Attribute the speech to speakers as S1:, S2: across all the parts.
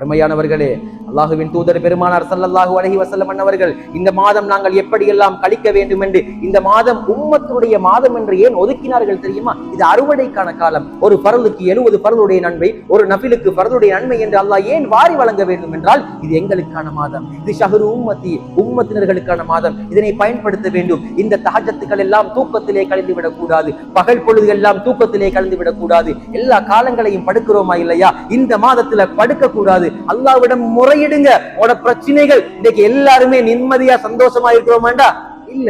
S1: அருமையானவர்களே, அல்லாஹுவின் தூதர் பெருமானார் ஸல்லல்லாஹு அலைஹி வஸல்லம் அவர்கள் இந்த மாதம் நாங்கள் எப்படியெல்லாம் கழிக்க வேண்டும் என்று, இந்த மாதம் உம்மத்துடைய மாதம் என்று ஏன் ஒதுக்கினார்கள் தெரியுமா? இது அறுவடைக்கான காலம். ஒரு ஃபர்லுக்கு 70 ஃபர்லுடைய நன்மை, ஒரு நஃபிலுக்கு ஃபர்லுடைய நன்மை என்று அல்லாஹ் ஏன் வாரி வழங்க வேண்டும் என்றால், இது எங்களுக்கான மாதம், இது ஷஹ்ரு உம்மத்தி, உம்மத்தினர்களுக்கான மாதம். இதனை பயன்படுத்த வேண்டும். இந்த தஹஜ்ஜத்துகள் எல்லாம் தூக்கத்திலே கழிந்து விடக்கூடாது, பகல் பொழுது எல்லாம் தூக்கத்திலே கழிந்து விடக்கூடாது. எல்லா காலங்களையும் படுக்கிறோமா இல்லையா? இந்த மாதத்துல படுக்க கூடாது. அல்லாஹ்விடம் முறையிடுங்க. உங்களோட பிரச்சனைகள் இன்னைக்கு எல்லாருமே நிம்மதியா சந்தோஷமா இருக்கிறோமாண்டா இல்ல.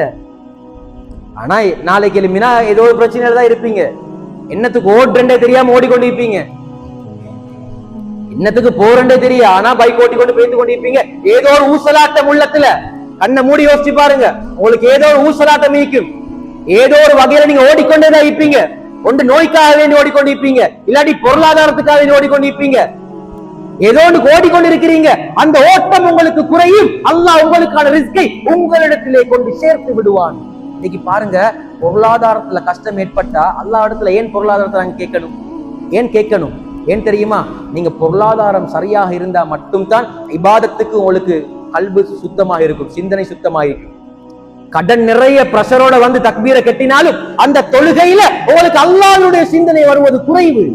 S1: ஆனா நாளைக்கு எழுப்பினா ஏதோ ஒரு பிரச்சனையில தான் இருப்பீங்க. என்னத்துக்கு ஓடுறே தெரியாம ஓடிக்கொண்டிருப்பீங்க, என்னத்துக்கு போறே தெரியும், ஆனா பைக் ஓட்டி கொண்டு போயிட்டு கொண்டிருப்பீங்க. ஏதோ ஒரு ஊசலாட்டம் உள்ளத்துல. கண்ணை மூடி யோசிச்சு பாருங்க, உங்களுக்கு ஏதோ ஒரு ஊசலாட்டம் இருக்கும். ஏதோ ஒரு வகையில நீங்க ஓடிக்கொண்டேதான் இருப்பீங்க. ஒன்று நோய்க்காக வேண்டி ஓடிக்கொண்டிருப்பீங்க, இல்லாட்டி பொருளாதாரத்துக்காக வேண்டி ஓடிக்கொண்டிருப்பீங்க. ஏதோ ஒன்று ஓடிக்கொண்டிருக்கிறீங்க. அந்த ஓட்டம் உங்களுக்கு குறையும். அல்லாஹ் உங்களுக்கான ரிஸ்கை உங்களிடத்திலே கொண்டு சேர்த்து விடுவான். இன்னைக்கு பாருங்க, பொருளாதாரத்துல கஷ்டம் ஏற்பட்டா அல்லாஹ் இடத்துல ஏன் பொருளாதாரத்தை நாங்க கேட்கணும்? ஏன் கேட்கணும்? ஏன் தெரியுமா? நீங்க பொருளாதாரம் சரியாக இருந்தா மட்டும்தான் இபாதத்துக்கு உங்களுக்கு கல்பு சுத்தமாக இருக்கும், சிந்தனை சுத்தமாக இருக்கும். கடன் நிறைய பிரஷரோட வந்து தக்பீரை கட்டினாலும் அந்த தொழுகையில உங்களுக்கு அல்லாஹ்வுடைய சிந்தனை வருவது குறைவு.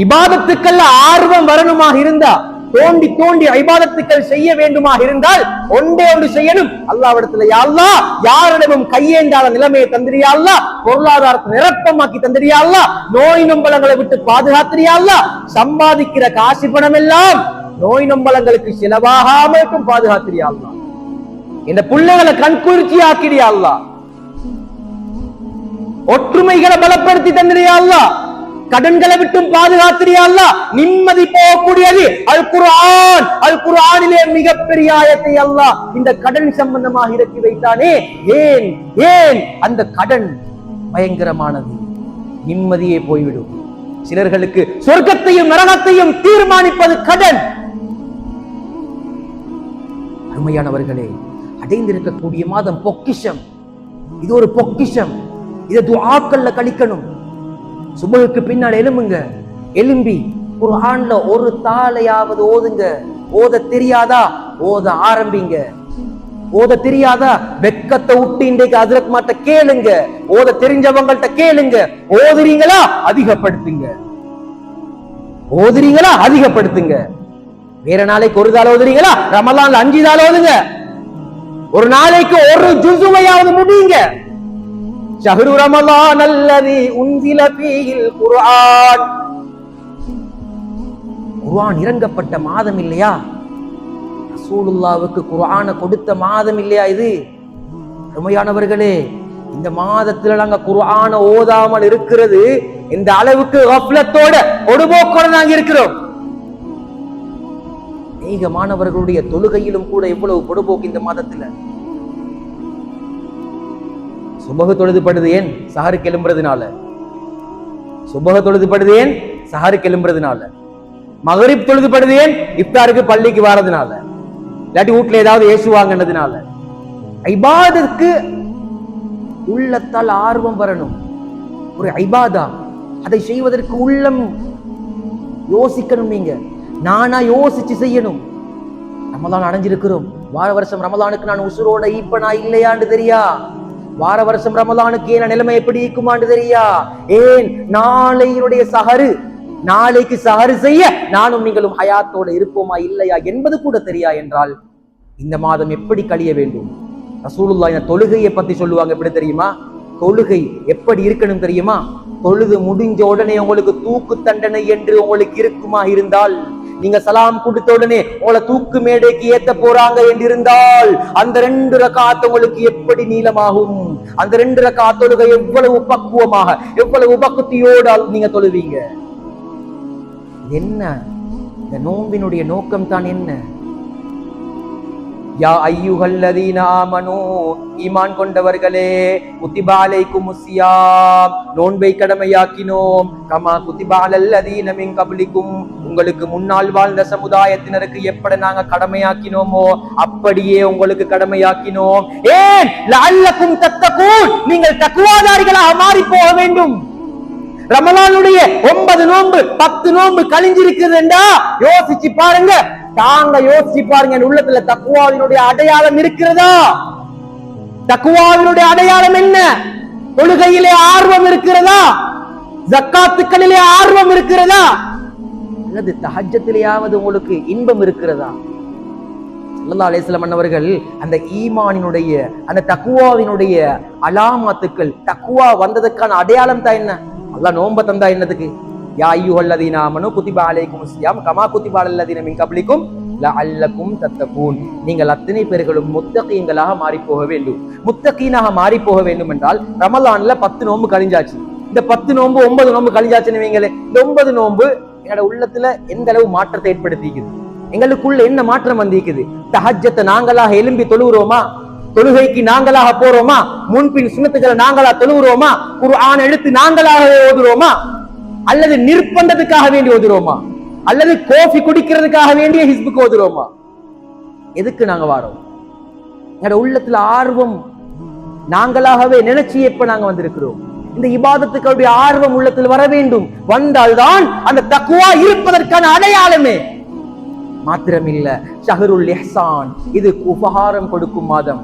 S1: இபாதத்துக்கல்ல ஆர்வம் வரணுமாக இருந்தா, தோண்டி தோண்டி இபாதத்துக்கள் செய்ய வேண்டுமாக இருந்தால் ஒன்றே ஒன்று செய்யணும். அல்லாஹ்விடத்துல, யா அல்லாஹ், யாரிடமும் கையேந்தாத நிலைமையை தந்திரியா அல்லாஹ், பொருளாதாரத்தை நிரப்பமாக்கி தந்திரியா அல்லாஹ், நோய் நொம்பலங்களை விட்டு பாதுகாத்திரியா அல்லாஹ், சம்பாதிக்கிற காசு பணம் எல்லாம் நோய் நொம்பலங்களுக்கு செலவாகாமலும் பாதுகாத்திரியா அல்லாஹ், இந்த பிள்ளைகளை கண்குளிர்ச்சி ஆக்கிறியா அல்லாஹ், ஒற்றுமைகளை பலப்படுத்தி தந்திரியா அல்லாஹ், கடன்களை விட்டும் பாதுகாத்திரியா அல்லாஹ். நிம்மதி போகக்கூடியது அல் குர்ஆன். அல் குர்ஆனிலே மிகப்பெரிய ஆயத்தை அல்லாஹ் இந்த கடன் சம்பந்தமாக இறக்கி வைத்தானே. ஏன் ஏன் அந்த கடன் பயங்கரமானது, நிம்மதியே போய்விடும். சிலர்களுக்கு சொர்க்கத்தையும் நரகத்தையும் தீர்மானிப்பது கடன். அருமையானவர்களே, அடைந்திருக்கக்கூடிய மாதம் பொக்கிஷம். இது ஒரு பொக்கிஷம். இதை துஆக்கள்ல கழிக்கணும். சுபஹுக்கு பின்னால் எழும்புங்க, எழும்பி குர்ஆன்ல ஒரு தாளையாவது ஓதுங்க. ஓத தெரியாதா? ஓத ஆரம்பிங்க. ஓத தெரியாதா? வெக்கத்தை விட்டு இன்றைக்கு ஹஜ்ரத் மாட்ட கேளுங்க. ஓத தெரிஞ்சவங்கள்ட்ட கேளுங்க. ஓதுறீங்களா? அதிகப்படுத்துங்க. ஓதுறீங்களா? அதிகப்படுத்துங்க. வேற நாளைக்கு ஒரு தாள் ஓதுறீங்களா? ரமலான்ல 5 தாள் ஓதுங்க. ஒரு நாளைக்கு ஒரு ஜுஸுவையாவது முடியுங்க. ஷஹ்ரு ரமலான் அல்லதி உன்சில ஃபீஹில் குர்ஆன். குர்ஆன் இறங்கப்பட்ட மாதம் இல்லையா? ரசூலுல்லாஹ்வுக்கு குர்ஆனை கொடுத்த மாதம் இல்லையா இது? அருமையானவர்களே, இந்த மாதத்துல நாங்க குர்ஆனை ஓதாமல் இருக்கிறது இந்த அளவுக்கு கஃப்லத்தோட பொடுபோக்கோட நாங்க இருக்கிறோம். அநேக மாணவர்களுடைய தொழுகையிலும் கூட எவ்வளவு பொடுபோக்கு இந்த மாதத்துல. சுபஹ் தொழுதுபடுது ஏன்? சஹருக்கு எழும்புறதுனால. சுபஹ் தொழுதுபடுது ஏன்? சஹருக்கு எழும்புறதுனால. மகரிப் தொழுதுபடுது ஏன்? இஃப்தாருக்கு பள்ளிக்கு வரதுனால, இல்லாட்டி வீட்டுல ஏதாவது ஏசுவாங்கன்றதுனால. இபாதத்துக்கு உள்ளத்தால் ஆர்வம் வரணும். ஒரு இபாதா, அதை செய்வதற்கு உள்ளம் யோசிக்கணும். நீங்க நானா யோசிச்சு செய்யணும். ரமலான் அடைஞ்சிருக்கிறோம். வார வருஷம் ரமலானுக்கு நான் உசுரோட ஈப்பனா இல்லையான்னு தெரியா? வார வருஷம் ரமலானுக்கு ஏன் நிலைமை எப்படி இருக்குமான்னு தெரியா? ஏன் நாளையினுடைய சஹரு, நாளைக்கு சஹரு செய்ய நானும் நீங்களும் ஹயாத்தோட இருப்போமா இல்லையா என்பது கூட தெரியா என்றால் இந்த மாதம் எப்படி கழிய வேண்டும்? ரசூலுல்லாஹ் இந்த தொழுகையை பத்தி சொல்லுவாங்க. எப்படி தெரியுமா? தொழுகை எப்படி இருக்கணும் தெரியுமா? தொழுது முடிஞ்ச உடனே உங்களுக்கு தூக்கு தண்டனை என்று உங்களுக்கு இருக்குமா இருந்தால், நீங்க சலாம் கொடுத்த உடனே உங்களை தூக்கு மேடைக்கு ஏத்த போறாங்க என்று இருந்தால், அந்த 2 ரக்காத் உங்களுக்கு எப்படி நீளமாகும்? அந்த 2 ரக்காத் தொழுகை எவ்வளவு பக்குவமாக, எவ்வளவு பக்தியோடு நீங்க தொழுவீங்க? என்ன இந்த நோம்பினுடைய நோக்கம் தான் என்ன? யா அய்யுஹல்லதீன ஆமனூ, ஈமான் கொண்டவர்களே, குத்திபா அலைக்குமுஸ் ஸியாம், நோன்பை கடமையாக்கினோம். கமா குத்திபா அலல்லதீன மின் கப்லிக்கும், உங்களுக்கு முன்னால் வாழ்ந்த சமுதாயத்தினருக்கு எப்படி நாங்க கடமையாக்கினோமோ அப்படியே உங்களுக்கு கடமையாக்கினோம். ஏன்? லஅல்லக்கும் தத்தகூன், நீங்கள் தக்வாதாரிகளாக மாறி போக வேண்டும். ரமலானுடைய 9 நோன்பு 10 நோன்பு கழிஞ்சிருக்குதுண்டா யோசிச்சு பாருங்க. தாங்க யோசிச்சு பாருங்க, உள்ளத்துல தக்வாவினுடைய அடையாளம் இருக்கிறதா? தக்வாவினுடைய அடையாளம் என்ன? தொழுகையிலே ஆர்வம் இருக்கிறதா? ஜக்காத்துக்களிலே ஆர்வம் இருக்கிறதா? அல்லது தஹஜ்ஜத்திலேயாவது உங்களுக்கு இன்பம் இருக்கிறதா? ஸல்லல்லாஹு அலைஹி வஸல்லம் அவர்கள் அந்த ஈமானினுடைய அந்த தக்வாவினுடைய அலாமத்துக்கள், தக்வா வந்ததற்கான அடையாளம் தான் என்ன? அல்லாஹ் நோன்பை தந்தா என்னதுக்கு? யா அய்யுஹல்லதீன ஆமனு குதிப அலைக்குமுஸ் ஸியாம் கமா குதிப அலல்லதீன மின் கப்லிக்கும் லஅல்லக்கும் தத்தகூன். நீங்கள் அத்தனை பேர்களும் முத்தகீன்களாக மாறி போக வேண்டும். முத்தகீனாக மாறி போக வேண்டும் என்றால் ரமலான்ல 10 நோன்பு கழிஞ்சாச்சு. இந்த 10 நோன்பு 9 நோன்பு கழிஞ்சாச்சுன்னு வைங்களே. இந்த 9 நோன்பு என்னோட உள்ளத்துல எந்த அளவு மாற்றத்தை ஏற்படுத்திக்குது? எங்களுக்குள்ள என்ன மாற்றம் வந்திருக்குது? தஹஜ்ஜத்தை நாங்களாக எழும்பி தொழுகிறோமா? தொழுகைக்கு நாங்களாக போறோமா? முன்பின் சுன்னத்துக்களை நாங்களா தொழுகிறோமா? குர்ஆன் எடுத்து நாங்களாக ஓதுறோமா? அல்லது நிர்பந்தத்துக்காக வேண்டி ஓதுறோமா? அல்லது கோஃபி குடிக்கிறதுக்காக வேண்டிய ஹிஸ்புக்கு ஓதுறோமா? எதுக்கு நாங்க வாரோம்? என்னோட உள்ளத்துல ஆர்வம் நாங்களாகவே நினைச்சு எப்ப நாங்க வந்திருக்கிறோம்? இந்த இபாதத்துக்களுடைய ஆர்வம் உள்ளத்தில் வர வேண்டும். வந்தால்தான் அந்த தக்வா இருப்பதற்கான அடையாளமே. மாத்திரமில்ல, ஷஹருல் இஹ்சான், இது உபகாரம் கொடுக்கும் மாதம்.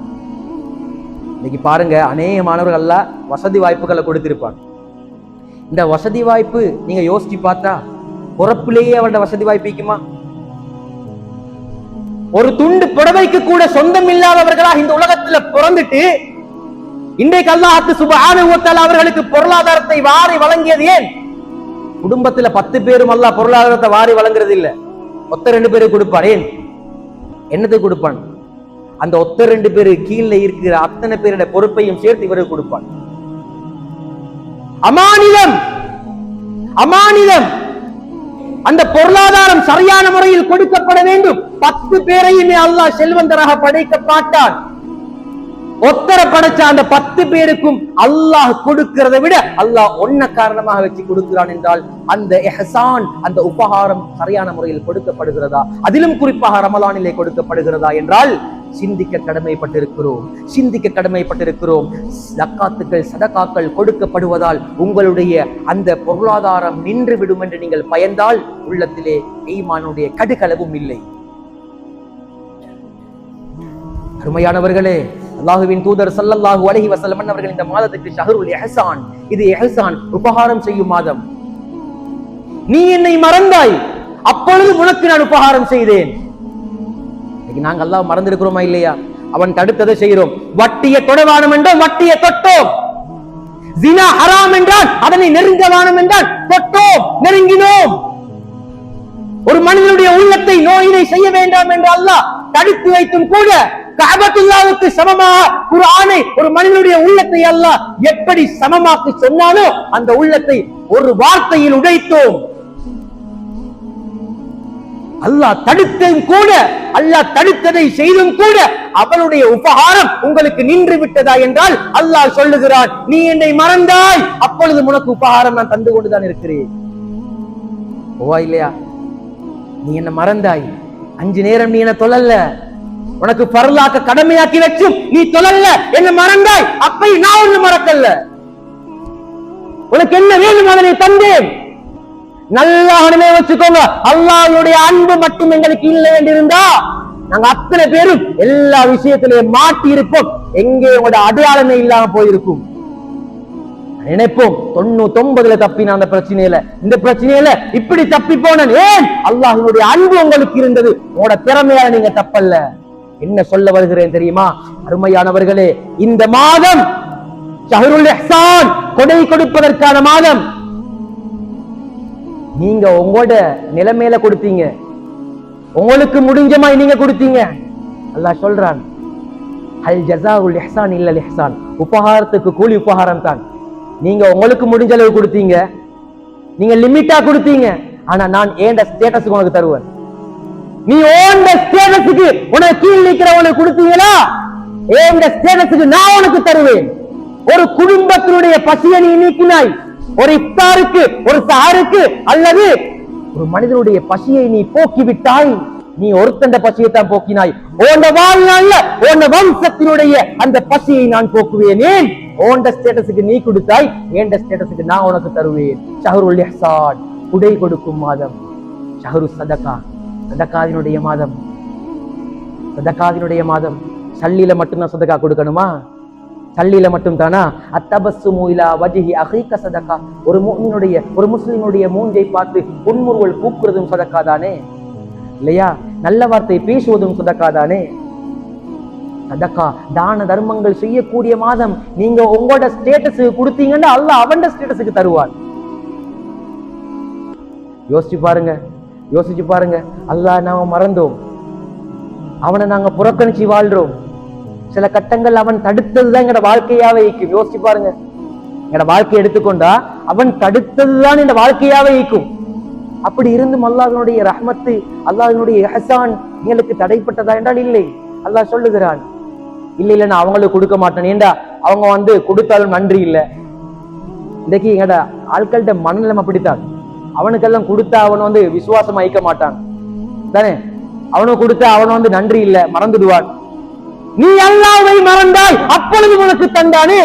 S1: இன்னைக்கு பாருங்க, அநேக மாணவர்கள் எல்லாம் வசதி வாய்ப்புகளை கொடுத்திருப்பாங்க. இந்த வசதி வாய்ப்பு நீங்க யோசிச்சு பார்த்தா பிறப்பிலேயே அவருடைய வசதி வாய்ப்புக்குமா? ஒரு துண்டு புடவைக்கு கூட சொந்தம் இல்லாதவர்களாக இந்த உலகத்துல பிறந்துட்டு இன்றைக்கு அல்லாஹ் சுப்ஹானஹு வ தஆலா அவர்களுக்கு பொருளாதாரத்தை வாரி வழங்கியது ஏன்? குடும்பத்துல 10 பேரும் அல்லாஹ் பொருளாதாரத்தை வாரி வழங்குறது இல்ல, ஒத்த 2 பேருக்கு கொடுப்பான். ஏன்? என்னத்துக்கு கொடுப்பான்? அந்த ஒத்த 2 பேரு கீழே இருக்கிற அத்தனை பேருடைய பொறுப்பையும் சேர்த்து இவருக்கு கொடுப்பான். அமானிதம், அமானிதம். அந்த பொருளாதாரம் சரியான முறையில் கொடுக்கப்பட வேண்டும். 10 பேரையுமே அல்லாஹ் செல்வந்தராக படைக்க மாட்டான். ஒத்தர படைச்ச அந்த 10 பேருக்கும் அல்லாஹ் கொடுக்கிறதை விட அல்லாஹ் ஒன்ன காரணமாக வச்சு கொடுக்கிறான் என்றால் அந்த இஹ்சான், அந்த உபகாரம் சரியான முறையில் கொடுக்கப்படுகிறதா? அதிலும் குறிப்பாக ரமலானிலே கொடுக்கப்படுகிறதா என்றால் சிந்திக்க கடமைப்பட்டிருக்கிறோம், சிந்திக்க கடமைப்பட்டிருக்கிறோம். ஜக்காத்துக்கள் சதகாக்கள் கொடுக்கப்படுவதால் உங்களுடைய அந்த பொருளாதாரம் நின்று விடும் என்று நீங்கள் பயந்தால் உள்ளத்திலே ஈமானுடைய கடுகளவும் இல்லை. அருமையானவர்களே, அல்லாஹுவின் தூதர் ஸல்லல்லாஹு அலைஹி வஸல்லம் அவர்கள் இந்த மாதத்துக்கு ஷஹருல் இஹ்சான், இது இஹ்சான் உபகாரம் செய்யும் மாதம். நீ என்னை மறந்தாய், அப்பொழுது உனக்கு நான் உபகாரம் செய்தேன். நாங்க அல்லாஹ் மறந்திருக்கிறோமா இல்லையா? அவன் தடுத்ததை செய்கிறோம். வட்டியை தொடவானம் என்றால் வட்டியை தொட்டோம். ஜினா ஹராம் என்றால் அதனை நெருங்கவானம் என்றால் தொட்டோம், நெருங்கினோம். ஒரு மனிதனுடைய உள்ளத்தை நோயினை செய்ய வேண்டாம் என்று அல்லாஹ் தடுத்து வைத்தும் கூட கஅபத்துல்லாஹ்வுக்கு சமமாக குர்ஆனை ஒரு மனிதனுடைய உள்ளத்தை அல்லாஹ் எப்படி சமமாக்கி சொன்னானோ அந்த உள்ளத்தை ஒரு வார்த்தையில் உடைத்தோம். அல்லாஹ் தடுத்ததும் கூட, அல்லாஹ் தடுத்ததை செய்தும் கூட அவனுடைய உபகாரம் உங்களுக்கு நின்று விட்டதா என்றால் அல்லாஹ் சொல்லுகிறான், நீ என்னை மறந்தாய், அப்பொழுது உனக்கு உபகாரம் நான் தந்து கொண்டுதான் இருக்கிறேன். ஓவா இல்லையா? நீ என்ன மறந்தாய், 5 நேரம் நீ என்ன தொழல்ல, உனக்கு பரலாக்க கடமையாக்கி வச்சும் நீ தொழல்ல, என்ன மறந்தாய், அப்ப நான் ஒண்ணு மறக்கல்ல, உனக்கு என்ன வேணும் அதனை தந்தேன். நல்லா வச்சுக்கோங்க, அல்லாஹ்வுடைய அன்பு மட்டும் எங்களுக்கு இல்லை என்றிருந்தா நாங்க அத்தனை பேரும் எல்லா விஷயத்திலேயே மாட்டி இருப்போம். எங்கே உங்களோட அடையாளமே இல்லாம போயிருக்கும். நினைப்போம் 99 தப்பின அந்த பிரச்சனையில, இந்த பிரச்சனையில இப்படி தப்பி போன ஏன்? அல்லாஹ்வுடைய அன்பு உங்களுக்கு இருந்தது, உங்களோட திறமையால நீங்க தப்பல்ல. என்ன சொல்ல வருகிறேன் தெரியுமா அருமையானவர்களே? இந்த மாதம் ஷஹருல் இஹ்சான், கொடை கொடுப்பதற்கான மாதம். நீங்க உங்களோட நிலைமையில கொடுத்தீங்க, உங்களுக்கு முடிஞ்ச மாதிரி நீங்க கொடுத்தீங்க. அல்லாஹ் சொல்றான், ஹல் ஜஸாஉல் இஹ்சான் இல்லல் இஹ்சான், உபகாரத்துக்கு கூலி உபகாரம் தான். நீங்க உங்களுக்கு முடிஞ்ச அளவு கொடுத்தீங்க, நீங்க லிமிட்டா கொடுத்தீங்க. ஆனா நான் ஏண்ட ஸ்டேட்டஸ்க்கு உனக்கு தருவேன். நீ ஓண்ட ஸ்டேட்டஸ்க்கு உனக்கு கீழ் நிக்கிறவனுக்கு கொடுத்தீங்களா, ஏண்ட ஸ்டேட்டஸ்க்கு நான் உனக்கு தருவேன். ஒரு குடும்பத்தினுடைய பசியை நீ நீக்கினாய், ஒரு இஃப்தாருக்கு, ஒரு சஹருக்கு, அல்லது ஒரு மனிதனுடைய பசியை நீ போக்கிவிட்டாய். நீ ஒருத்தண்ட பசியை தான் போக்கினாய். உன் வாழ்நாள்ல உன் வம்சத்தினுடைய அந்த பசியை நான் போக்குவேன். ஏன்? ஓண்ட ஸ்டேட்டஸுக்கு நீ கொடுத்தாய், ஏண்ட ஸ்டேட்டஸுக்கு நான் உனக்கு தருவேன். ஷஹருல் இஹ்சான், குடை கொடுக்கும் மாதம். ஷஹரு சதகா, சதகாவினுடைய மாதம். சதகாவினுடைய மாதம். சல்லியில மட்டும்தான் சதகா கொடுக்கணுமா? சல்லியில மட்டும் தானா? அத்தபஸ்ஸுமு இலா வஜ்ஹி அஹீக சதகா. ஒரு முஃமினுடைய, ஒரு முஸ்லிமுடைய மூஞ்சை பார்த்து புன்முறுவல் பூக்குறதும் சதகா தானே இல்லையா? நல்ல வார்த்தை பேசுவதும் சதகா தானே? சதகா, தான தர்மங்கள் செய்யக்கூடிய மாதம். நீங்க உங்களோட ஸ்டேட்டஸுக்கு கொடுத்தீங்கன்னா அல்லாஹ் அவன் ஸ்டேட்டஸுக்கு தருவார். யோசிச்சு பாருங்க, யோசிச்சு பாருங்க. அல்லாஹ் நாம மறந்தோம், அவனை நாங்க புறக்கணிச்சு வாழ்றோம். சில கட்டங்கள் அவன் தடுத்ததுதான் எங்கட வாழ்க்கையாவே ஈக்கும். யோசிச்சு பாருங்க, எங்கட வாழ்க்கையை எடுத்துக்கொண்டா அவன் தடுத்ததுதான் இந்த வாழ்க்கையாவே ஈக்கும். அப்படி இருந்தும் அல்லாஹ்வினுடைய ரஹ்மத்து, அல்லாஹ்வினுடைய இஹ்சான் எங்களுக்கு தடைப்பட்டதா என்றால் இல்லை. அல்லாஹ் சொல்லுகிறான், இல்ல நான் அவங்களுக்கு கொடுக்க மாட்டேன். ஏண்டா அவங்க கொடுத்தாலும் நன்றி இல்லை. இன்னைக்கு எங்கட ஆட்கள்கிட்ட மனநிலைமை அப்படித்தான். அவனுக்கெல்லாம் கொடுத்தா அவன் விசுவாசம் ஐக்க மாட்டான் தானே? அவனுக்கு கொடுத்தா அவன் நன்றி இல்லை, மறந்துடுவான். நீ அல்லாஹ்வை மறந்தாய், அப்பொழுது உனக்கு தந்தானே.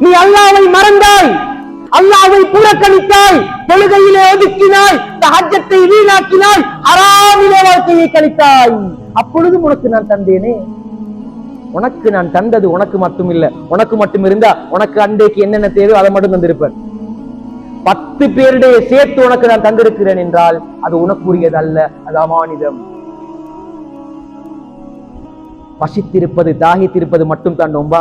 S1: நீ அல்லாஹ்வை மறந்தாய், அல்லாஹ்வை புறக்கணித்தாய், தொழுகையிலே ஒதுக்கினாய், தஹஜ்ஜத்தை வீணாக்கினாய், ஹராமிலே வாழ்க்கையை கழித்தாய், அப்பொழுது உனக்கு நான் தந்தேனே. உனக்கு நான் தந்தது உனக்கு மட்டும் இல்ல. உனக்கு மட்டும் இருந்தா உனக்கு அன்றைக்கு என்னென்ன தேவை அதை மட்டும் தந்திருப்பேன். 10 பேருடைய சேர்த்து உனக்கு நான் தந்திருக்கிறேன் என்றால் அது உனக்குரியது அல்ல, அது அமானிதம். பசித்திருப்பது, தாகித்திருப்பது மட்டும் தான் நோன்பா?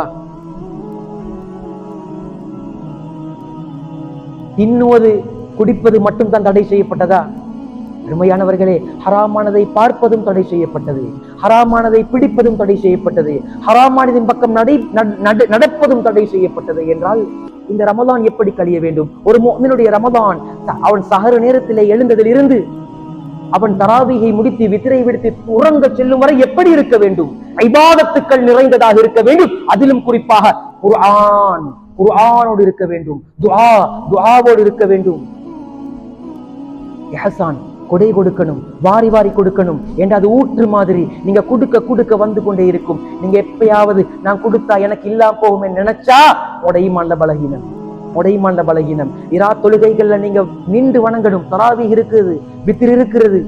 S1: தின்னுவது, குடிப்பது மட்டும் தான் தடை செய்யப்பட்டதா? அருமையானவர்களே, ஹராமானதை பார்ப்பதும் தடை செய்யப்பட்டது, ஹராமானதை பிடிப்பதும் தடை செய்யப்பட்டது, ஹராமானதின் பக்கம் நடப்பதும் தடை செய்யப்பட்டது என்றால் இந்த ரமலான் எப்படி கழிய வேண்டும்? ஒரு முஃமினுடைய ரமலான் அவன் சஹர் நேரத்திலே எழுந்ததில் இருந்து அவன் தராவீகை முடித்து வித்திரை விடுத்து உறங்க செல்லும் வரை எப்படி இருக்க வேண்டும்? இபாதத்துக்கள் நிறைந்ததாக இருக்க வேண்டும். அதிலும் குறிப்பாக குர்ஆனோடு இருக்க வேண்டும், துஆவோடு இருக்க வேண்டும். இஹ்சான், கொடை கொடுக்கணும், வாரி வாரி கொடுக்கணும் என்று அது ஊற்று மாதிரி நீங்க கொடுக்க கொடுக்க வந்து கொண்டே இருக்கும். நீங்க எப்பயாவது நான் கொடுத்தா எனக்கு இல்லாம போகும் நினைச்சா உடையமாண்ட பலகீனம், உடையமாண்ட பலகீனம். இரா தொழுகைகள்ல நீங்க நின்று வணங்கணும், தராவீஹ் இருக்குது, வித்ர் இருக்கிறது.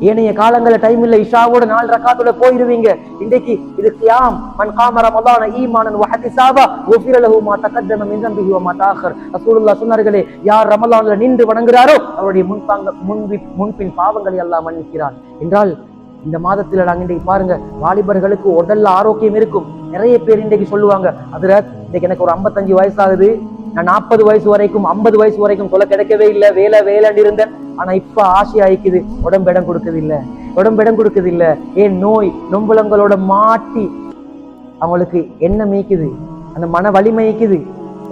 S1: ஏனைய காலங்கள டைம் இல்ல, இஷாவோட 4 ரக்காத்தோட போயிருவீங்க. இன்றைக்கு இது கியாம், மன் காம ரமலான ஈமானன் வ இஹ்திசாபா குஃபிர லஹு மா தகத்தம மின் ஸம்பிஹி வ மா தஅக்கர். ரசூலுல்லாஹ் சொன்னார்களே, யார் ரமலான்ல நின்று வணங்குறாரோ அவருடைய முன்பின் பாவங்களை அல்லாஹ் மன்னிக்கிறான் என்றால் இந்த மாதத்துல நாங்க இன்றைக்கு பாருங்க, வாலிபர்களுக்கு உடல்ல ஆரோக்கியம் இருக்கும். நிறைய பேர் இன்றைக்கு சொல்லுவாங்க, அதுல இன்னைக்கு எனக்கு ஒரு 55 வயசு ஆகுது, நான் 40 வயசு வரைக்கும் 50 வயசு வரைக்கும் கொலை கிடைக்கவே இல்லை, வேலைன்னு இருந்தேன். ஆனா இப்ப ஆசை ஆயிக்குது, உடம்பிடம் கொடுக்குது இல்ல, உடம்பிடம் கொடுக்குது இல்ல. ஏன் நோய் நொம்பலங்களோட மாட்டி அவங்களுக்கு என்ன மீக்குது, அந்த மன வலிமைக்குது,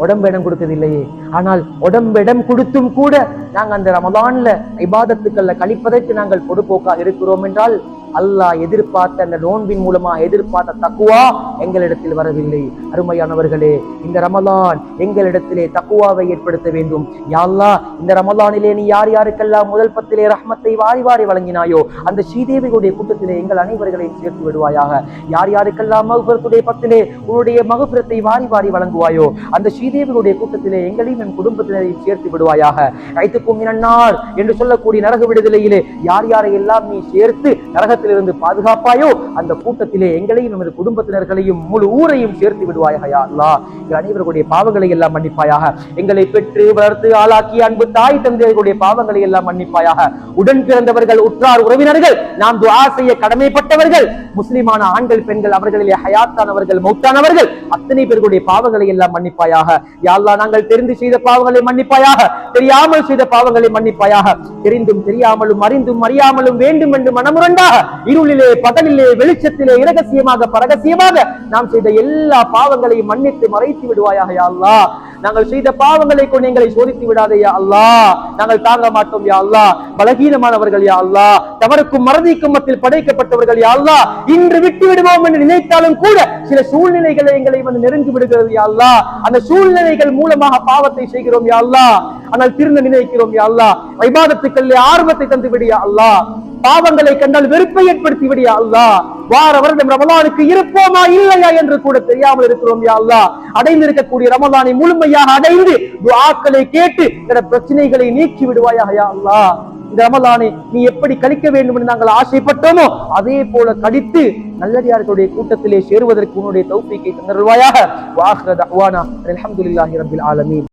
S1: உடம்பிடம் கொடுக்குது இல்லையே. ஆனால் உடம்பிடம் கொடுத்தும் கூட நாங்க அந்த ரமலான்ல இபாதத்துக்கள்ல கழிப்பதற்கு நாங்கள் பொடுப்போக்காக இருக்கிறோம் என்றால் அல்லாஹ் எதிர்பார்த்த அந்த நோன்பின் மூலமா எதிர்பார்த்த தக்குவா எங்களிடத்தில் வரவில்லை. அருமையானவர்களே, இந்த ரமலான் எங்களிடத்திலே தக்குவாவை ஏற்படுத்த வேண்டும். யா அல்லாஹ், இந்த ரமலானிலே நீ யார் யாருக்கெல்லாம் முதல் 10 ரஹ்மத்தை வாரி வாரி வழங்கினாயோ அந்த ஸ்ரீதேவிகளுடைய கூட்டத்திலே எங்கள் அனைவர்களையும் சேர்த்து விடுவாயாக. யார் யாருக்கெல்லாம் மக்ஃபிரத்துடைய 10 உன்னுடைய மக்ஃபிரத்தை வாரி வாரி வழங்குவாயோ அந்த ஸ்ரீதேவிகளுடைய கூட்டத்திலே எங்களையும் என் குடும்பத்தினரையும் சேர்த்து விடுவாயாக. ஐத்துக்கும் மினன்னார் என்று சொல்லக்கூடிய நரக விடுதலையிலே யார் யாரை எல்லாம் நீ சேர்த்து நரகத்திலிருந்து பாதுகாப்பாயோ அந்த கூட்டத்திலே எங்களையும் நமது குடும்பத்தினர்களையும் முழு ஊரையும் சேர்த்து விடுவாயாக. யா அல்லாஹ், எங்கள் அனைவருடைய பாவங்களை எல்லாம் மன்னிப்பாயாக. எங்களை பெற்று வளர்த்து ஆளாக்கி அன்பு தாய் தந்தையர்களுடைய பாவங்களை எல்லாம் மன்னிப்பாயாக. உடன் பிறந்தவர்கள், உற்றார் உறவினர்கள், நாம் துஆ செய்ய கடமைப்பட்டவர்கள், முஸ்லிமான ஆண்கள் பெண்கள், அவர்களிலே ஹயாத்தானவர்கள் மௌத்தானவர்கள் அத்தனை பேர்களுடைய பாவங்களை எல்லாம் மன்னிப்பாயாக. யா அல்லாஹ், நாங்கள் தெரிந்து செய்த பாவங்களை மன்னிப்பாயாக, தெரியாமல் செய்த பாவங்களை மன்னிப்பாயாக. தெரிந்தும் தெரியாமலும் அறிந்தும் அறியாமலும் வேண்டும் என்று மனமுரண்டாக இருளிலே பகலிலே வெளிச்சத்திலே இரகசியமாக பரகசியமாக நாம் செய்த எல்லா பாவங்களையும் மன்னித்து மறைத்து விடுவாயாக. யா அல்லாஹ், நாங்கள் செய்த பாவங்களை கொண்டு எங்களை சோதித்து விடாதே யா அல்லாஹ். நாங்கள் தாங்க மாட்டோம் யா அல்லாஹ், பலகீனமானவர்கள் யா அல்லாஹ், தவறுக்கும் மறதிக்கும் மத்தியில் படைக்கப்பட்டவர்கள் யா அல்லாஹ். இன்று விட்டு விடுவோம் என்று நினைத்தாலும் கூட சில சூழ்நிலைகளை எங்களை நெருங்கி விடுகிறது யா அல்லாஹ். அந்த சூழ்நிலைகள் மூலமாக பாவத்தை செய்கிறோம் யா அல்லாஹ். ஆனால் திருந்த நினைக்கிறோம் யா அல்லாஹ். இபாதத்துக்களிலே ஆர்வத்தை தந்து விடு யா அல்லாஹ். பாவங்களை கண்டால் வெறுப்பை ஏற்படுத்தி விடு யா அல்லாஹ். வார வருடம் ரமலானுக்கு இருப்போமா இல்லையா என்று கூட தெரியாமல் இருக்கிறோம் யா அல்லாஹ். அடைந்திருக்கக்கூடிய ரமலானை முழுமையாக அடைந்து துஆக்களை கேட்டு பிரச்சனைகளை நீக்கி விடுவாயாக யா அல்லாஹ். இந்த ரமலானை நீ எப்படி கழிக்க வேண்டும் என்று நாங்கள் ஆசைப்பட்டோமோ அதே போல கழித்து நல்லடியார்களுடைய கூட்டத்திலே சேருவதற்கு உன்னுடைய தௌஃபீக்கை தந்தருள்வாயாக. வ ஆகிரு தஅவானா அல்ஹம்துலில்லாஹி ரப்பில் ஆலமீன்.